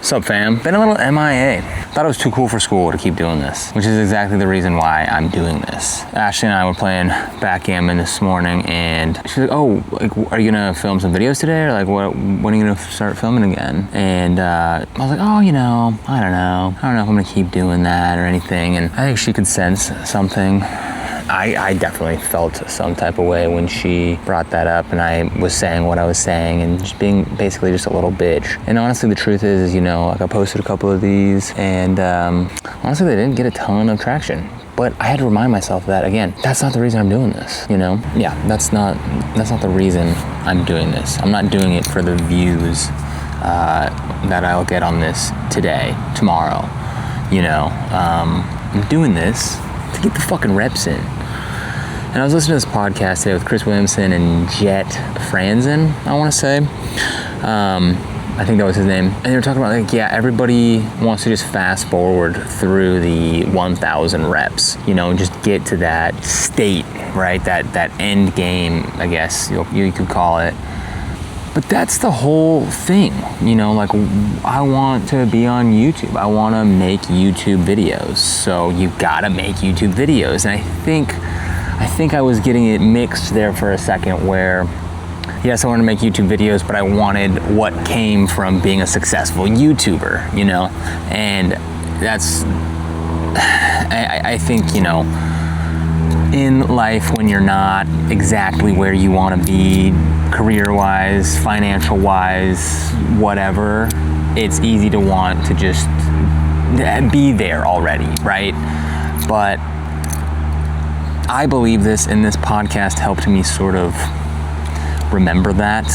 What's up, fam? Been a little MIA. Thought it was too cool for school to keep doing this, which is exactly the reason why I'm doing this. Ashley and I were playing backgammon this morning, and she's like, "Oh, like, are you gonna film some videos today, or like, when are you gonna start filming again?" And I was like, "Oh, I don't know. I don't know if I'm gonna keep doing that or anything." And I think she could sense something. I definitely felt some type of way when she brought that up, and I was saying what I was saying and just being basically just a little bitch. And honestly, the truth is, like, I posted a couple of these, and honestly, they didn't get a ton of traction. But I had to remind myself that, again, that's not the reason I'm doing this, Yeah, that's not the reason I'm doing this. I'm not doing it for the views that I'll get on this today, tomorrow, I'm doing this to get the fucking reps in. And I was listening to this podcast today with Chris Williamson and Jet Franzen, I want to say. I think that was his name. And they were talking about, like, yeah, everybody wants to just fast forward through the 1,000 reps, and just get to that state, right? That end game, I guess you could call it. But that's the whole thing, like, I want to be on YouTube. I want to make YouTube videos. So you gotta make YouTube videos. And I think I was getting it mixed there for a second, where yes, I wanted to make YouTube videos, but I wanted what came from being a successful YouTuber, and that's, I think, in life, when you're not exactly where you want to be, career-wise, financial-wise, whatever, it's easy to want to just be there already, right? But I believe this, and this podcast helped me sort of remember that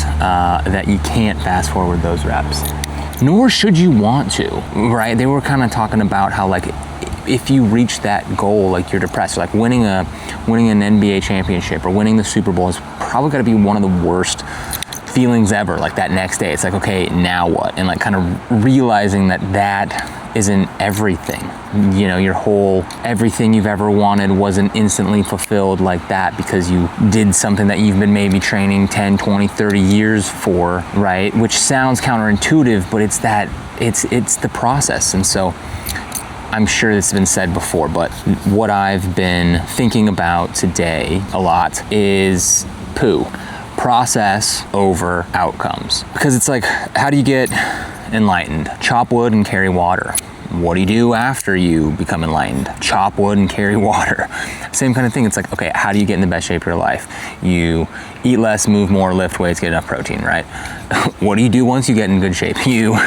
you can't fast forward those reps, nor should you want to, right? They were kind of talking about how, like, if you reach that goal, like, you're depressed. Like, winning an NBA championship or winning the Super Bowl is probably going to be one of the worst feelings ever. Like, that next day, it's like, okay, now what? And, like, kind of realizing that isn't everything. Your whole everything you've ever wanted wasn't instantly fulfilled like that because you did something that you've been maybe training 10, 20, 30 years for, right? Which sounds counterintuitive, but it's the process. And so I'm sure this has been said before, but what I've been thinking about today a lot is process over outcomes. Because it's like, how do you get enlightened? Chop wood and carry water. What do you do after you become enlightened? Chop wood and carry water. Same kind of thing. It's like, okay, how do you get in the best shape of your life? You eat less, move more, lift weights, get enough protein, right? What do you do once you get in good shape? You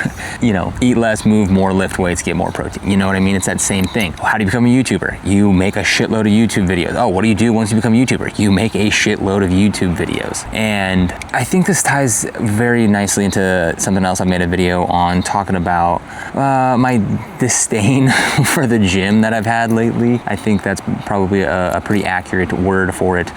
eat less, move more, lift weights, get more protein. You know what I mean? It's that same thing. How do you become a YouTuber? You make a shitload of YouTube videos. Oh, what do you do once you become a YouTuber? You make a shitload of YouTube videos. And I think this ties very nicely into something else I made a video on, talking about my disdain for the gym that I've had lately. I think that's probably a pretty accurate word for it.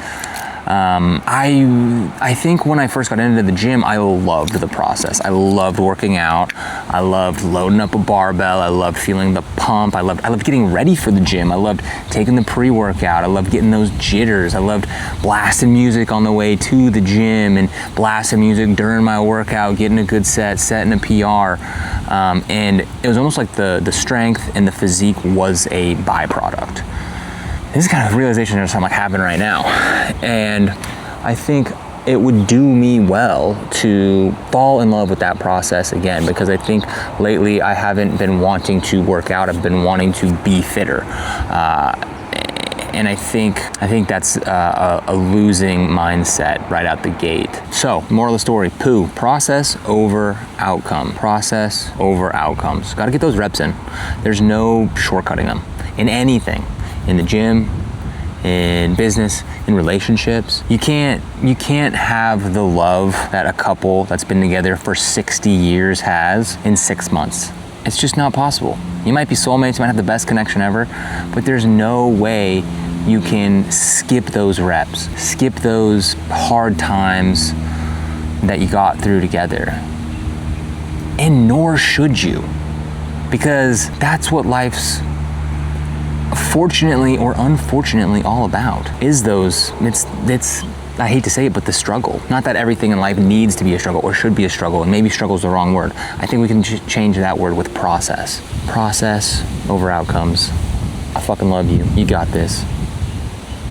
I think when I first got into the gym, I loved the process. I loved working out. I loved loading up a barbell. I loved feeling the pump. I loved getting ready for the gym. I loved taking the pre-workout. I loved getting those jitters. I loved blasting music on the way to the gym and blasting music during my workout, getting a good set, setting a PR. And it was almost like the strength and the physique was a byproduct. This is kind of a realization that I'm having right now. And I think it would do me well to fall in love with that process again, because I think lately I haven't been wanting to work out. I've been wanting to be fitter. And I think that's a losing mindset right out the gate. So, moral of the story, process over outcome. Process over outcomes. Got to get those reps in. There's no shortcutting them in anything. In the gym, in business, in relationships. You can't have the love that a couple that's been together for 60 years has in 6 months. It's just not possible. You might be soulmates, you might have the best connection ever, but there's no way you can skip those reps, skip those hard times that you got through together. And nor should you, because that's what life's fortunately or unfortunately all about, is it's I hate to say it, but the struggle. Not that everything in life needs to be a struggle or should be a struggle, and maybe struggle is the wrong word. I think we can change that word with process. Process over outcomes. I fucking love you. You got this.